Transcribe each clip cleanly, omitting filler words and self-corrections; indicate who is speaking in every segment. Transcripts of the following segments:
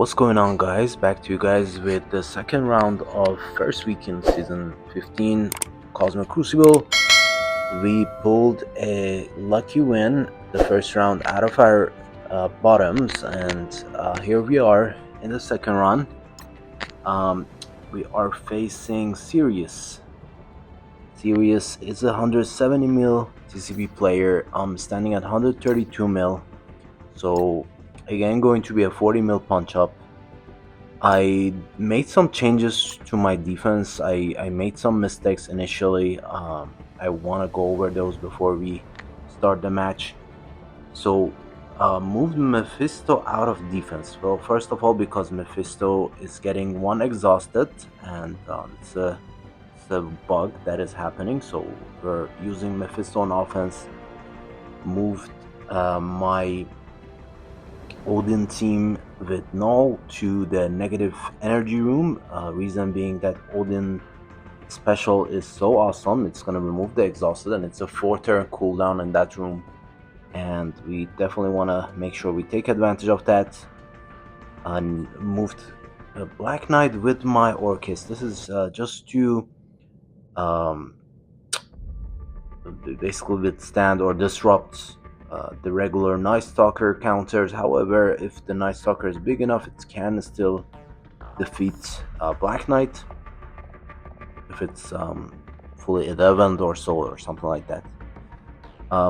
Speaker 1: What's going on, guys? Back to you guys with the second round of first week in season 15 Cosmic Crucible. We pulled a lucky win the first round out of our bottoms, and here we are in the second run. We are facing Sirius. Sirius is a 170 mil TCP player, standing at 132 mil. So again, going to be a 40 mil punch up. I made some changes to my defense. I made some mistakes initially. I want to go over those before we start the match. So, moved Mephisto out of defense. Well, first of all, because Mephisto is getting one exhausted, and it's a bug that is happening. So we're using Mephisto on offense. Moved my Odin team with Null to the negative energy room. Reason being that Odin special is so awesome, it's gonna remove the exhausted, and it's a 4-turn cooldown in that room, and we definitely want to make sure we take advantage of that. And moved Black Knight with my Orchis. This is just to basically withstand or disrupt the regular Night Stalker counters. However, if the Night Stalker is big enough, it can still defeat Black Knight if it's fully 11 or so or something like that.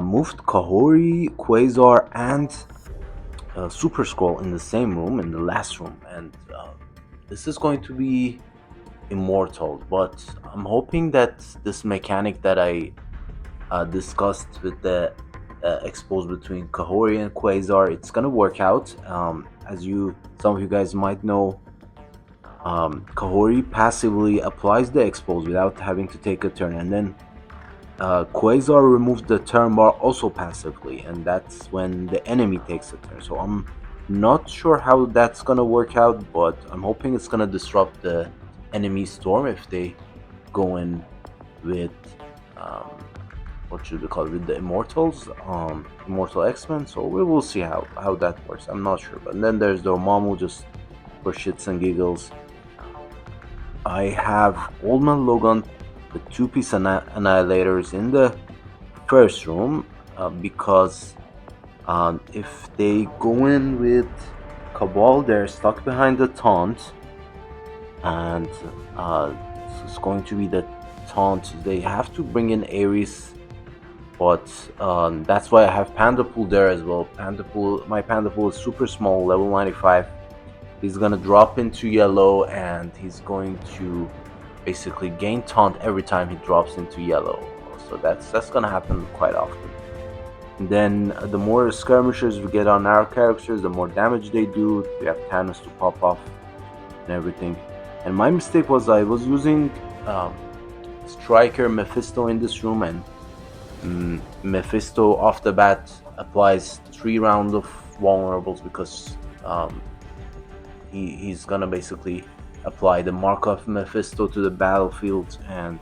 Speaker 1: Moved Kahori, Quasar, and Super Scroll in the same room, in the last room, and this is going to be immortal, but I'm hoping that this mechanic that I discussed with the expose between Kahori and Quasar, it's gonna work out. As some of you guys might know, Kahori passively applies the expose without having to take a turn, and then Quasar removes the turn bar also passively, and that's when the enemy takes a turn. So I'm not sure how that's gonna work out, but I'm hoping it's gonna disrupt the enemy storm if they go in with what should we call it, with the Immortals, Immortal X-Men. So we will see how that works. I'm not sure. But then there's the Mamu, just for shits and giggles. I have Old Man Logan with 2-piece annihilators in the first room because if they go in with Cabal, they're stuck behind the taunt, and it's going to be the taunt. They have to bring in Ares, but that's why I have Pandapool there as well. My Pandapool is super small, level 95. He's gonna drop into yellow, and he's going to basically gain taunt every time he drops into yellow. So that's gonna happen quite often. And then the more skirmishers we get on our characters, the more damage they do. We have Thanos to pop off and everything. And my mistake was I was using Striker Mephisto in this room, and Mephisto off the bat applies 3 rounds of vulnerables because he's gonna basically apply the mark of Mephisto to the battlefield, and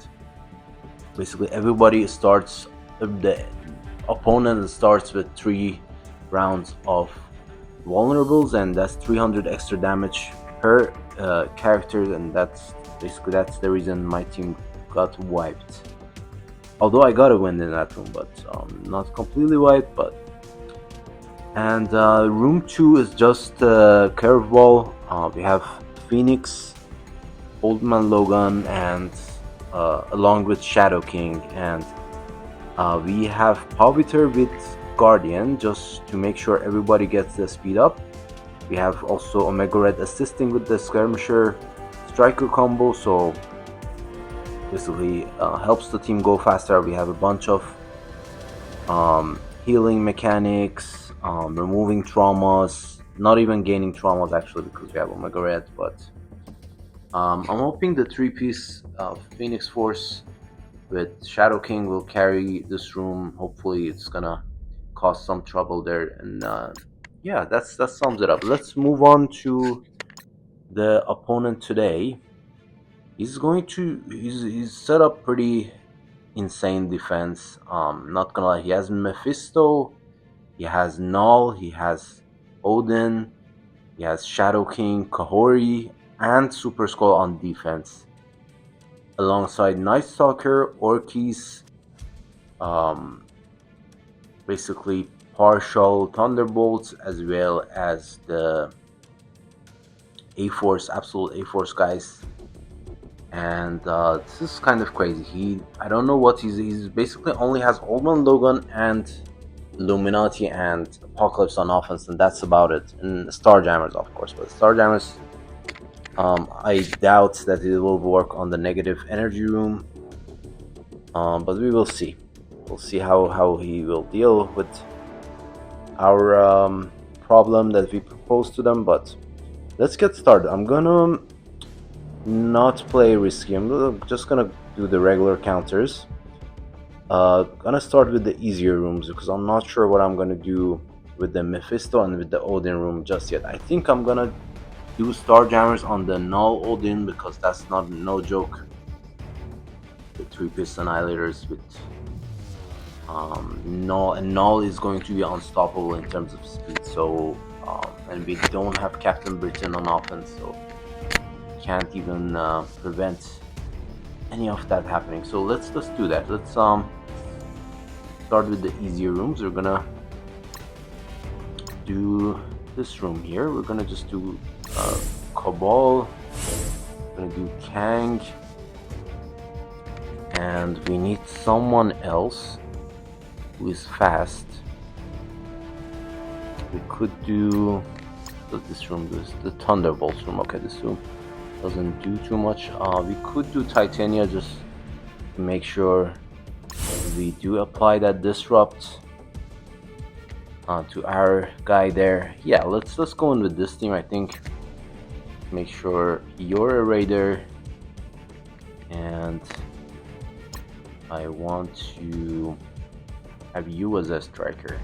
Speaker 1: basically everybody starts, the opponent starts with 3 rounds of vulnerables, and that's 300 extra damage per character, and that's the reason my team got wiped. Although I got a win in that room, but not completely wiped. And room 2 is just curveball. We have Phoenix, Old Man Logan, and along with Shadow King, and we have Paviter with Guardian just to make sure everybody gets the speed up. We have also Omega Red assisting with the Skirmisher Striker combo, so basically helps the team go faster. We have a bunch of healing mechanics, removing traumas, not even gaining traumas actually because we have Omega Red, but I'm hoping the 3-piece Phoenix Force with Shadow King will carry this room. Hopefully it's gonna cause some trouble there, and yeah, that sums it up. Let's move on to the opponent today. He's set up pretty insane defense. Not gonna lie, he has Mephisto, he has Null, he has Odin, He has Shadow King, Kahori, and Super Skull on defense, alongside Night Stalker, Orkis, um, basically partial Thunderbolts, as well as the A-Force, absolute A-Force guys. And this is kind of crazy. I don't know what he's basically only has Old Man Logan and Illuminati and Apocalypse on offense, and that's about it. And Starjammers, of course, but Starjammers, I doubt that it will work on the negative energy room. But we will see. We'll see how he will deal with our problem that we proposed to them. But let's get started. I'm gonna not play risky. I'm just gonna do the regular counters. Gonna start with the easier rooms because I'm not sure what I'm gonna do with the Mephisto and with the Odin room just yet. I think I'm gonna do Starjammers on the Null Odin because that's not no joke. The 3-piece annihilators with Null, and Null is going to be unstoppable in terms of speed. So and we don't have Captain Britain on offense, so can't even prevent any of that happening. So let's just do that. Let's start with the easier rooms. We're gonna do this room here. We're gonna just do Cabal. We're gonna do Kang, and we need someone else who is fast. We could do this room. The Thunderbolts room. Okay, this room doesn't do too much. We could do Titania just to make sure we do apply that disrupt to our guy there. Yeah, let's go in with this team. I think make sure you're a raider, and I want to have you as a striker.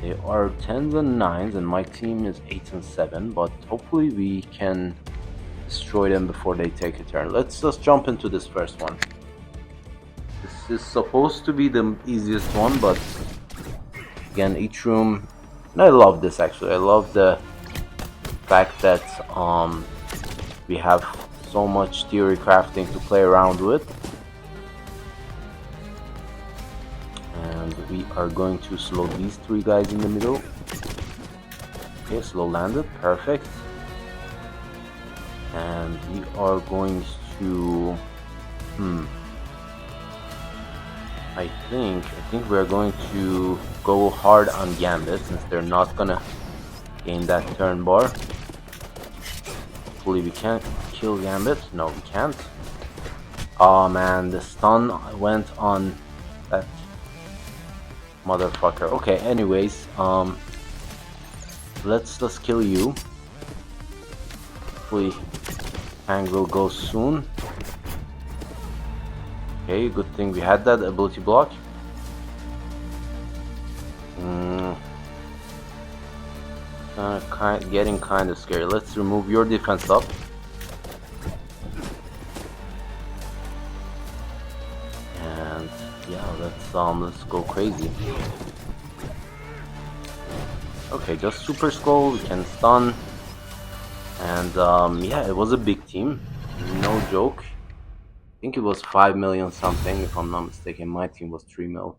Speaker 1: They are 10s and 9s, and my team is 8s and 7, but hopefully we can destroy them before they take a turn. Let's just jump into this first one. This is supposed to be the easiest one, but again, each room, and I love this actually. I love the fact that we have so much theory crafting to play around with. And we are going to slow these 3 guys in the middle. Okay, slow landed, perfect. And we are going to I think we're going to go hard on Gambit since they're not gonna gain that turn bar. Hopefully we can't kill Gambit. No, we can't. Oh man, the stun went on that motherfucker. Okay, anyways, let's just kill you. Hopefully Kang will go soon. Okay, good thing we had that ability block. Getting kind of scary. Let's remove your defense up. And yeah, let's go crazy. Okay, just Super Skull, we can stun. And yeah, it was a big team, no joke. I think it was 5 million something, if I'm not mistaken. My team was 3 mil.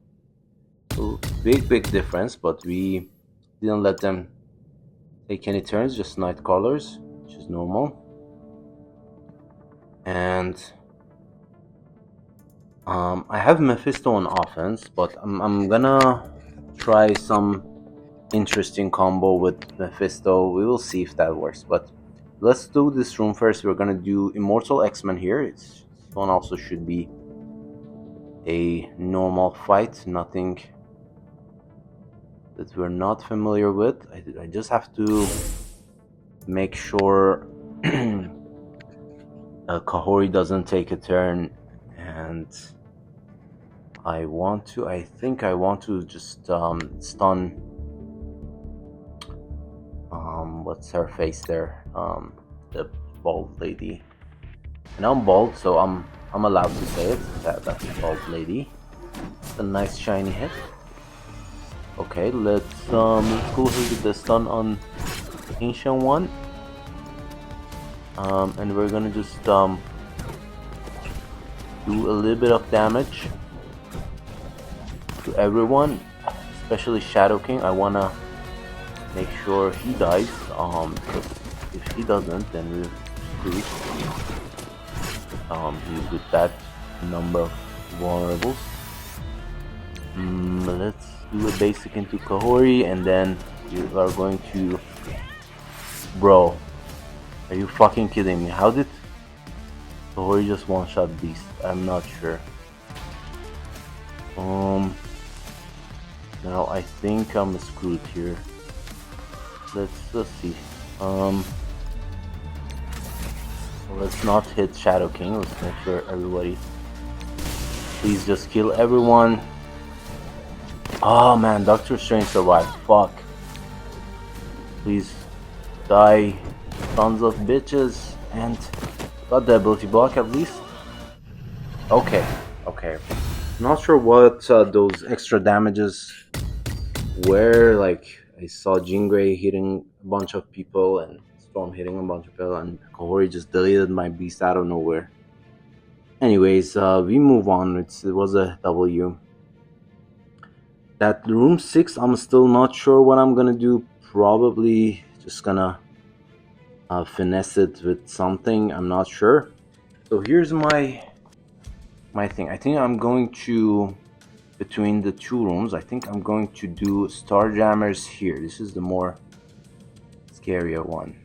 Speaker 1: So big difference, but we didn't let them take any turns, just night callers, which is normal. And I have Mephisto on offense, but I'm gonna try some interesting combo with Mephisto. We will see if that works, but let's do this room first. We're gonna do Immortal X-Men here. This one also should be a normal fight, nothing that we're not familiar with. I just have to make sure Kahori doesn't take a turn, and I think I want to just stun what's her face there, the bald lady. And I'm bald, so I'm allowed to say it. That's a bald lady. It's a nice shiny head. Okay, let's go ahead with the stun on Ancient One. And we're gonna just do a little bit of damage to everyone, especially Shadow King. I wanna make sure he dies, because if he doesn't, then we're screwed. He's with that number of vulnerables. Let's do a basic into Kahori, and then we are going to... Bro, are you fucking kidding me? How did Kahori just one-shot Beast? I'm not sure. Now I think I'm screwed here. Let's see. Let's not hit Shadow King. Let's make sure everybody... Please just kill everyone. Oh man, Doctor Strange survived. Fuck. Please die, sons of bitches. And got the ability block at least. Okay, okay. Not sure what those extra damages were. Like, I saw Jean Grey hitting a bunch of people and Storm hitting a bunch of people, and Kahori just deleted my beast out of nowhere. Anyways, we move on. It was a W. That room 6, I'm still not sure what I'm gonna do. Probably just gonna finesse it with something. I'm not sure. So here's my thing. I think I'm going to, between the two rooms, I think I'm going to do Starjammers here. This is the more scarier one.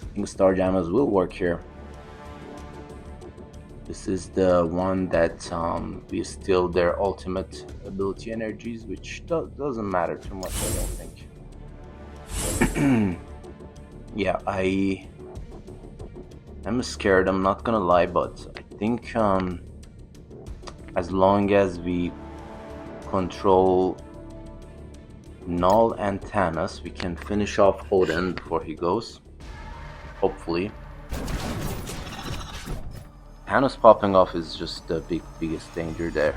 Speaker 1: I think Starjammers will work here. This is the one that we steal their ultimate ability energies, which doesn't matter too much, I don't think. Yeah, I'm scared, I'm not gonna lie, but I think as long as we control Null and Thanos, we can finish off Odin before he goes. Hopefully. Thanos popping off is just the biggest danger there.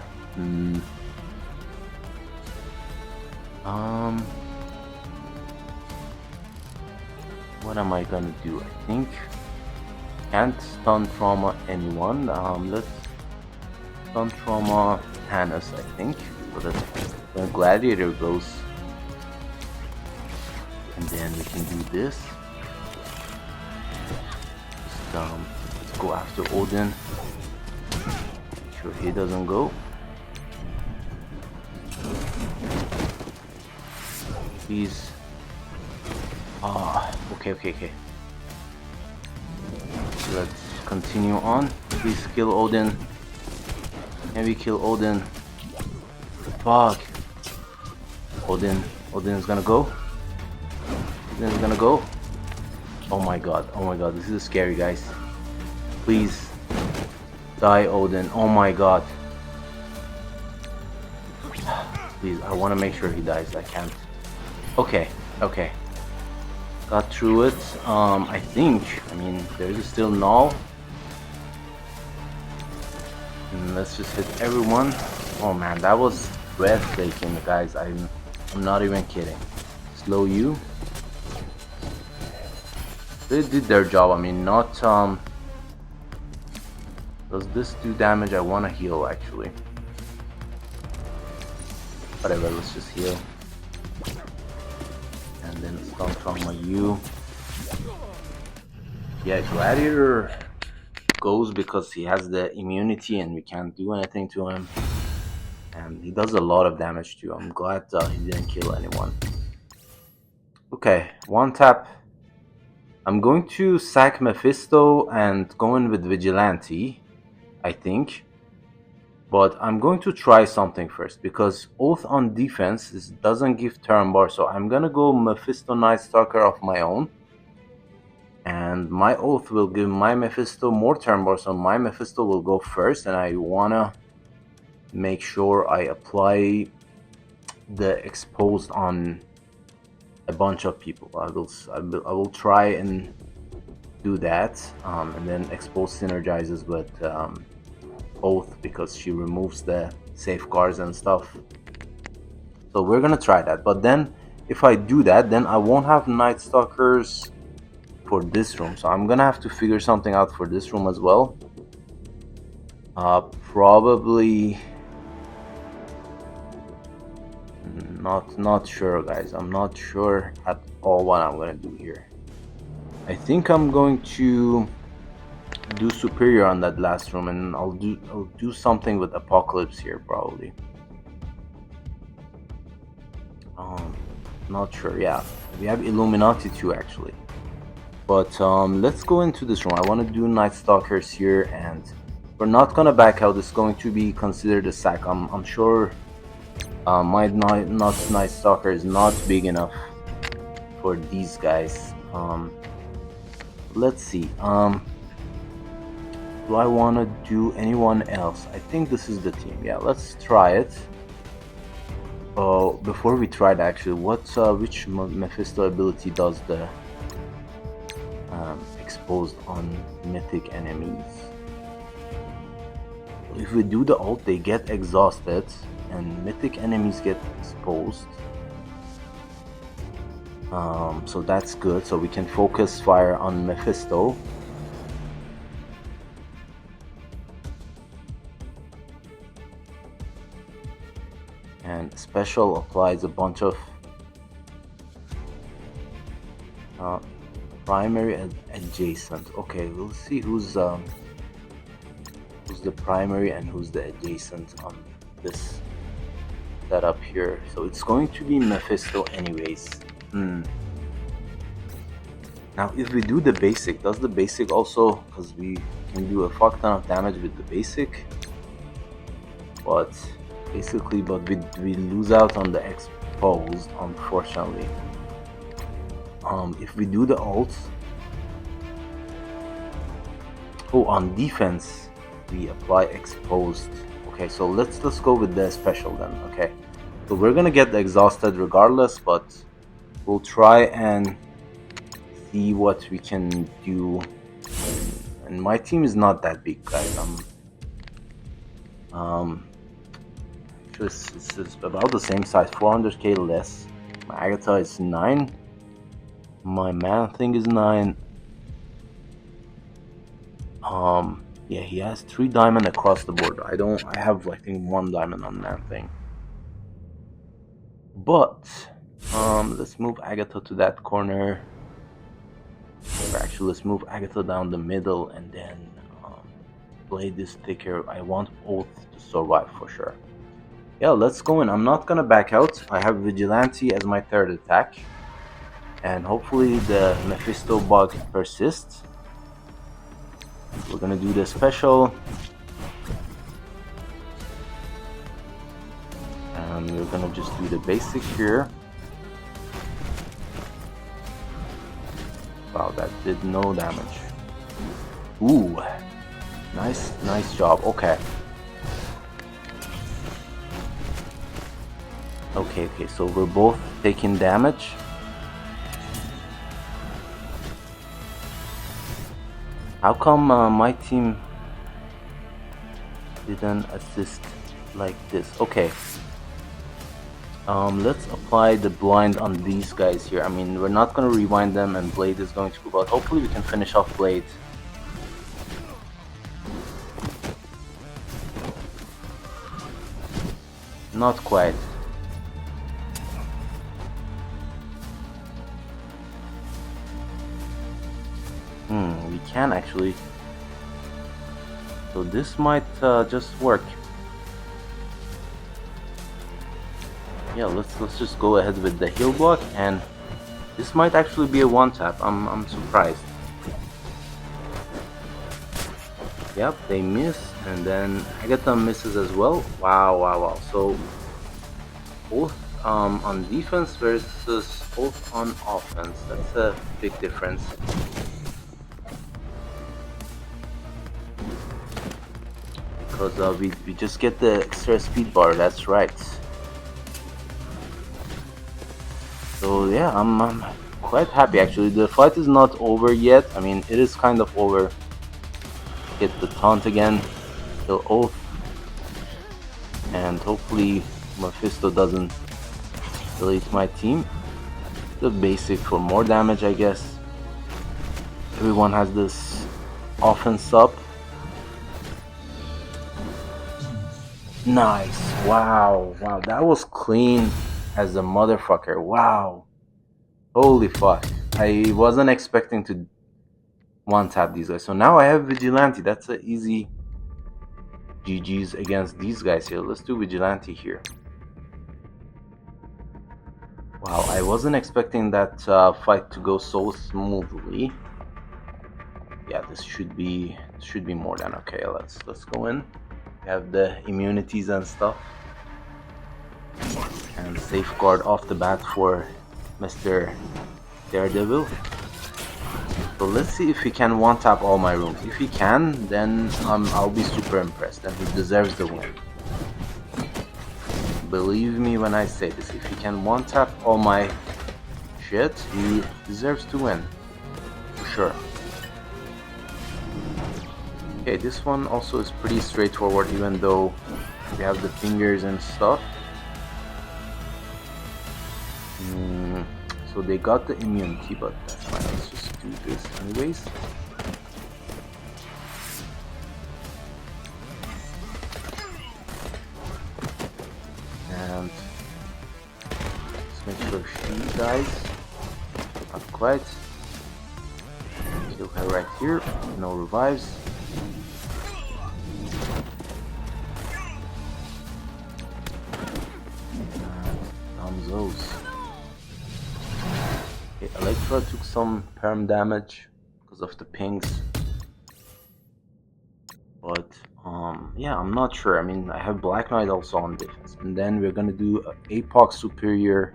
Speaker 1: What am I gonna do? I think can't stun trauma anyone. Let's stun trauma Thanos, I think. So that when Gladiator goes, and then we can do this. Just let's go after Odin. Make sure he doesn't go. Please. Okay. Let's continue on. Please kill Odin. Can we kill Odin? Fuck. Odin's gonna go. Odin's gonna go. Oh my god, this is scary, guys. Please die, Odin. Oh my god. Please, I want to make sure he dies. I can't. Okay. Got through it. I think, there's still Null. And let's just hit everyone. Oh man, that was breathtaking, guys. I'm not even kidding. Slow you. They did their job. Not does this do damage? I want to heal, actually. Whatever, let's just heal. And then stun trauma you. Yeah, Gladiator goes because he has the immunity and we can't do anything to him. And he does a lot of damage too. I'm glad he didn't kill anyone. Okay, one tap. I'm going to sack Mephisto and go in with Vigilante, I think. But I'm going to try something first, because Oath on defense doesn't give turn bar, so I'm gonna go Mephisto Night Stalker of my own. And my Oath will give my Mephisto more turn bar, so my Mephisto will go first, and I wanna make sure I apply the exposed on a bunch of people. I will try and do that, and then expose synergizes with Oath, because she removes the safeguards and stuff. So we're gonna try that. But then if I do that, then I won't have Night Stalkers for this room. So I'm gonna have to figure something out for this room as well. Probably not sure, guys. I'm not sure at all what I'm gonna do here. I think I'm going to do Superior on that last room, and I'll do something with Apocalypse here probably. Not sure. Yeah, we have Illuminati too actually. But let's go into this room. I want to do Night Stalkers here, and we're not gonna back out. It's going to be considered a sack. I'm sure my Night Stalker is not big enough for these guys. Let's see. Do I want to do anyone else? I think this is the team. Yeah, let's try it. Oh, before we try it, actually, which Mephisto ability does the exposed on mythic enemies? If we do the ult, they get exhausted, and mythic enemies get exposed. So that's good. So we can focus fire on Mephisto. And special applies a bunch of primary and adjacent. Okay, we'll see who's the primary and who's the adjacent on this setup here. So it's going to be Mephisto anyways. Now if we do the basic, does the basic also, because we can do a fuck ton of damage with the basic, but basically, we lose out on the exposed, unfortunately. If we do the ult, on defense we apply exposed. Okay, so let's go with the special then. Okay, so we're gonna get exhausted regardless, but we'll try and see what we can do. And my team is not that big, guys. It's about the same size, 400k less. My Agatha is 9. My Man Thing is 9. Yeah, he has 3 diamond across the board. I have, I think, 1 diamond on Man Thing. But let's move Agatha to that corner. Or actually, let's move Agatha down the middle and then play this thicker. I want both to survive for sure. Yeah, let's go in. I'm not gonna back out. I have Vigilante as my third attack, and hopefully the Mephisto bug persists. We're gonna do the special, and we're gonna just do the basic here. Wow, that did no damage. Ooh, nice job. Okay. Okay, so we're both taking damage. How come my team didn't assist like this? Okay. Let's apply the blind on these guys here. I mean, we're not gonna rewind them, and Blade is going to go out. Hopefully we can finish off Blade. Not quite. We can actually. So this might just work. Yeah, let's just go ahead with the heal block, and this might actually be a one tap. I'm surprised. Yep, they miss, and then Agatha misses as well. Wow. So both on defense versus both on offense. That's a big difference. Because we just get the extra speed bar. That's right. So yeah, I'm quite happy actually. The fight is not over yet. I mean, it is kind of over. Get the taunt again, kill Oath, and hopefully Mephisto doesn't Delete my team. The basic for more damage, I guess. Everyone has this offense up. Nice. Wow. Wow. That was clean as a motherfucker. Wow. Holy fuck. I wasn't expecting to one tap these guys. So now I have Vigilante. That's an easy GG's against these guys here. Let's do Vigilante here. Wow, I wasn't expecting that fight to go so smoothly. Yeah, this should be more than okay. Let's go in. We have the immunities and stuff, and safeguard off the bat for Mr. Daredevil. So let's see if he can one tap all my rooms. If he can, then I'll be super impressed, and he deserves the win. Believe me when I say this, if he can one tap all my shit, he deserves to win. For sure. Okay, this one also is pretty straightforward, even though we have the fingers and stuff. So they got the immunity, but that's fine. Let's just do this anyways. And let's make sure she dies. Not quite. Kill her right here. No revives. And those. Okay, Electra took some perm damage because of the pings. But yeah, I'm not sure. I mean, I have Black Knight also on defense, and then we're gonna do APOC Superior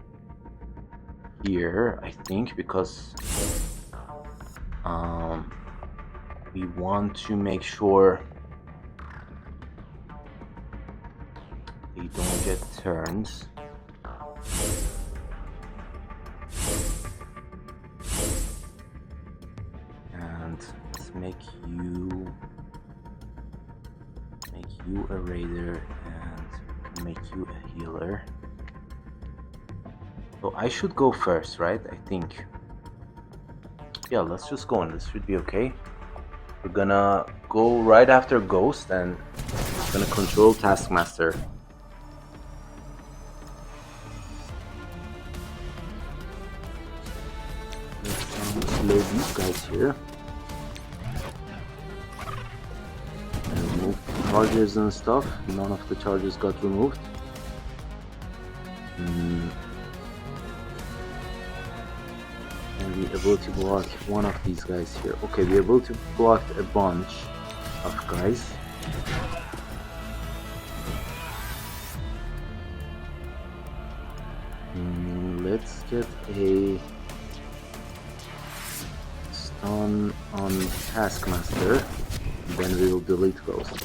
Speaker 1: here, I think, because we want to make sure they don't get turns. And let's make you a raider and make you a healer. So I should go first, right? I think. Yeah, let's just go in. This should be okay. We're gonna go right after Ghost and we're gonna control Taskmaster. Let's slow these guys here. Charges and stuff. None of the charges got removed. And we're able to block one of these guys here. Okay, we're able to block a bunch of guys. Let's get a stun on Taskmaster. Then we will delete Ghost.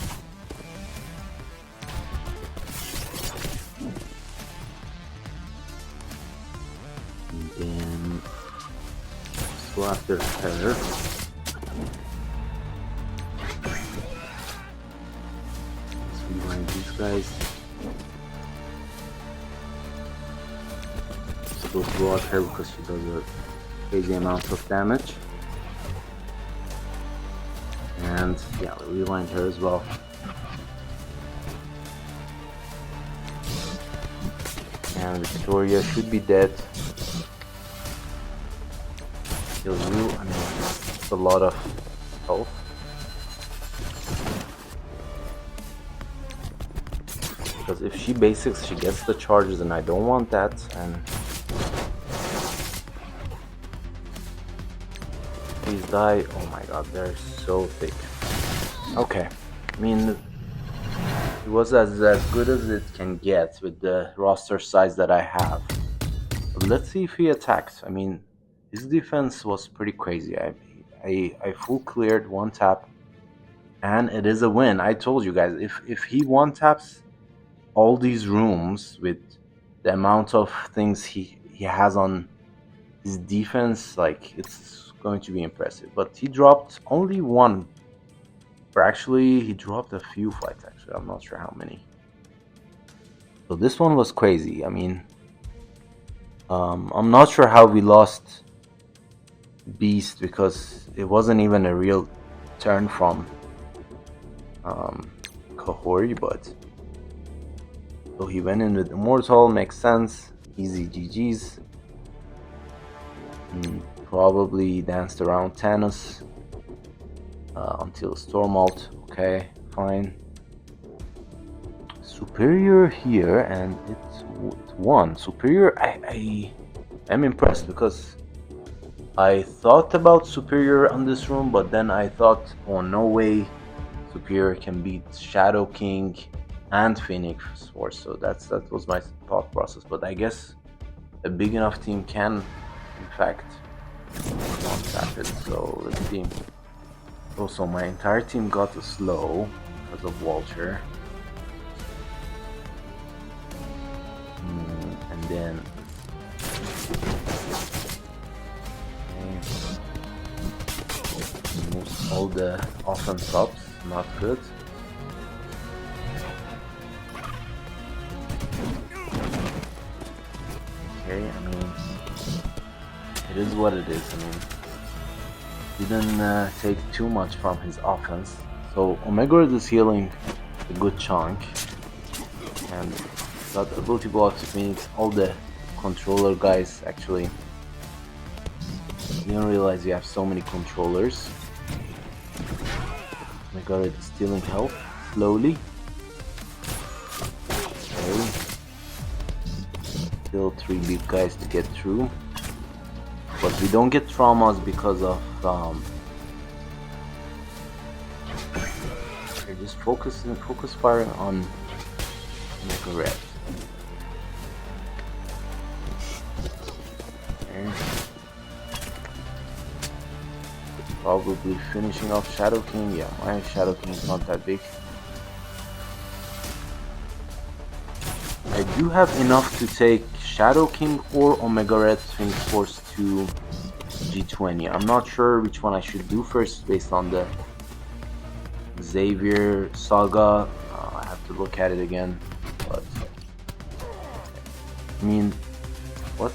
Speaker 1: And then go after her. Let's rewind these guys. Supposed to block her because she does a crazy amount of damage. And yeah, we'll rewind her as well. And Victoria should be dead. Kill you. I mean, it's a lot of health. Because if she basics, she gets the charges, and I don't want that. And please die. Oh my god, they're so thick. Okay, I mean, it was as good as it can get with the roster size that I have. But let's see if he attacks. I mean, his defense was pretty crazy. I full cleared one tap, and it is a win. I told you guys, if he one taps all these rooms with the amount of things he has on his defense, like, it's going to be impressive. But he dropped only one, or actually he dropped a few fights. Actually, I'm not sure how many. So this one was crazy. I mean, I'm not sure how we lost Beast because it wasn't even a real turn from Kahori, but so he went in with Immortal, makes sense. Easy GG's. Probably danced around Thanos until Stormalt. Okay, fine. Superior here, and it won. Superior, I am impressed because I thought about Superior on this room, but then I thought, oh no way, Superior can beat Shadow King and Phoenix Force. So that was my thought process. But I guess a big enough team can, in fact, non-tap it. So let's see. Also, my entire team got a slow because of Walter. And then moves all the offense ups, not good. Okay, I mean, it is what it is. I mean, didn't take too much from his offense. So Omega is healing a good chunk, and got ability blocks, Phoenix, all the controller guys actually. Didn't realize you have so many controllers. Omega is stealing health slowly. Okay. Still 3 big guys to get through. But we don't get traumas because of we're just focus firing on Mega Red. Okay. Probably finishing off Shadow King. Yeah, my Shadow King is not that big. I do have enough to take Shadow King or Omega Red Phoenix Force to G20. I'm not sure which one I should do first based on the Xavier saga. I have to look at it again. But I mean, what?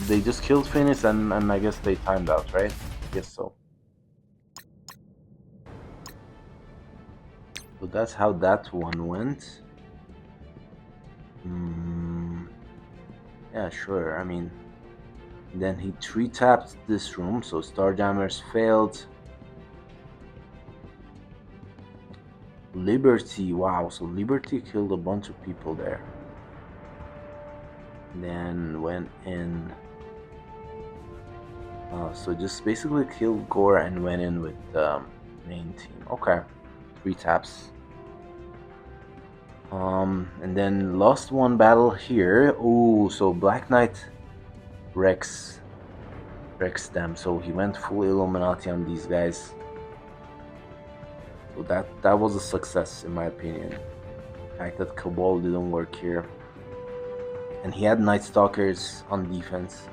Speaker 1: They just killed Phoenix and I guess they timed out, right? I guess so. So that's how that one went. Yeah, sure. I mean, then he 3-tapped this room, so Starjammers failed. Liberty, wow, so Liberty killed a bunch of people there. Then went in. So just basically killed Gore and went in with the main team. Okay, 3 taps. And then lost one battle here. Oh, so Black Knight wrecks them. So he went full Illuminati on these guys. So that was a success in my opinion. The fact that Cabal didn't work here. And he had Night Stalkers on defense.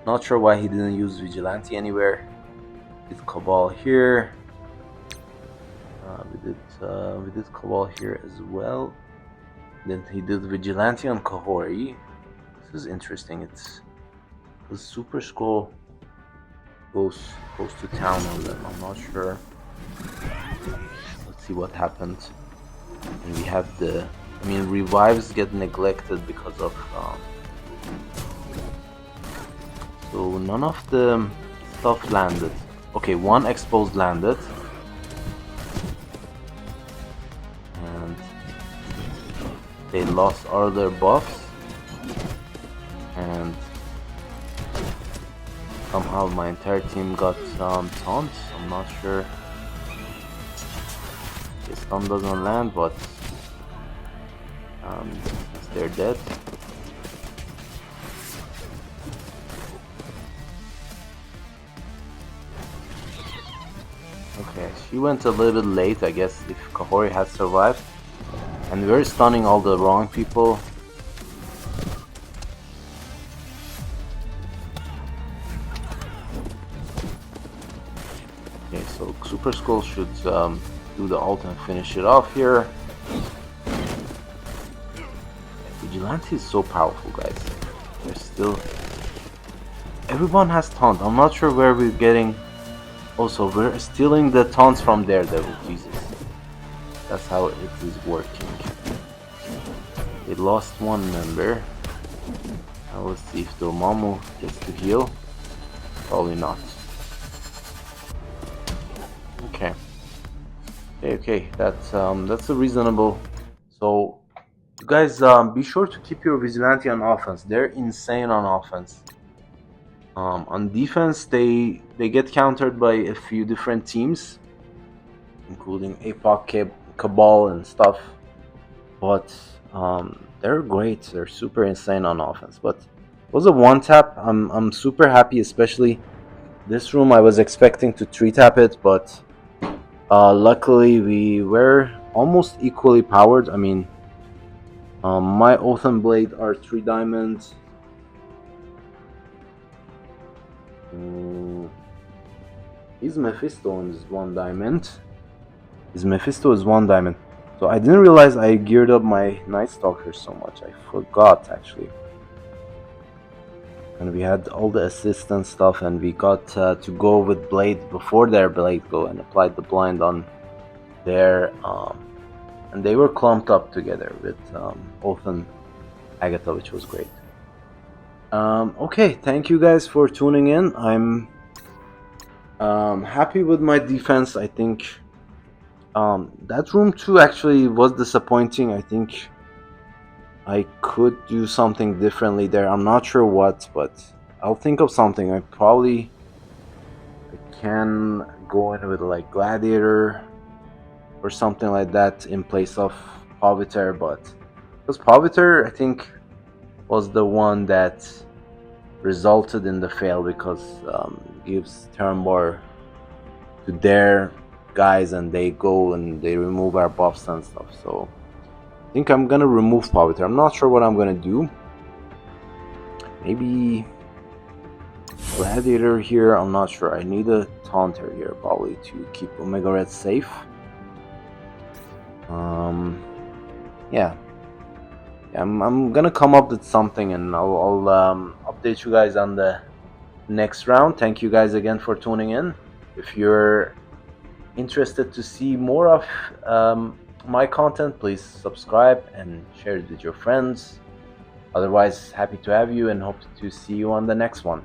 Speaker 1: Not sure why he didn't use Vigilante anywhere. Did Cabal here. We did Cabal here as well. Then he did Vigilante on Kahori. This is interesting. It's the Super Skull goes to town on them. I'm not sure. Let's see what happened. And we have the. I mean, revives get neglected because of. So none of the stuff landed. Okay, one exposed landed. And they lost all their buffs. And somehow my entire team got taunts. I'm not sure. The stun doesn't land, but they're dead. Okay, she went a little bit late, I guess, if Kahori had survived. And we're stunning all the wrong people. Okay, so Super Skull should do the ult and finish it off here. Vigilante is so powerful, guys. They're still Everyone has taunt. I'm not sure where we're getting. Also, we're stealing the taunts from Daredevil. Jesus, that's how it is working. We lost one member. Now let's see if Dormammu gets to heal. Probably not. Okay. Okay. That's a reasonable. So, you guys, be sure to keep your vigilante on offense. They're insane on offense. On defense, they get countered by a few different teams, including APOC, Cabal, and stuff. But they're great. They're super insane on offense. But it was a one tap. I'm super happy, especially this room. I was expecting to 3-tap it, but luckily we were almost equally powered. I mean, my Oath and Blade are 3 diamonds. His Mephisto is 1 diamond. His Mephisto is 1 diamond. So I didn't realize I geared up my Night Stalker so much. I forgot actually. And we had all the assistant stuff, and we got to go with Blade before their Blade go and applied the blind on their and they were clumped up together with Oath and Agatha, which was great. Okay, thank you guys for tuning in. I'm happy with my defense. I think that room 2 actually was disappointing. I think I could do something differently there. I'm not sure what, but I'll think of something. I can go in with like Gladiator or something like that in place of Paviter, but because Paviter I think was the one that resulted in the fail, because gives turn bar to their guys and they go and they remove our buffs and stuff. So I think I'm gonna remove Paviter. I'm not sure what I'm gonna do. Maybe Gladiator here. I'm not sure. I need a Taunter here probably to keep Omega Red safe. Yeah. I'm gonna come up with something, and I'll update you guys on the next round. Thank you guys again for tuning in. If you're interested to see more of my content, please subscribe and share it with your friends. Otherwise, happy to have you and hope to see you on the next one.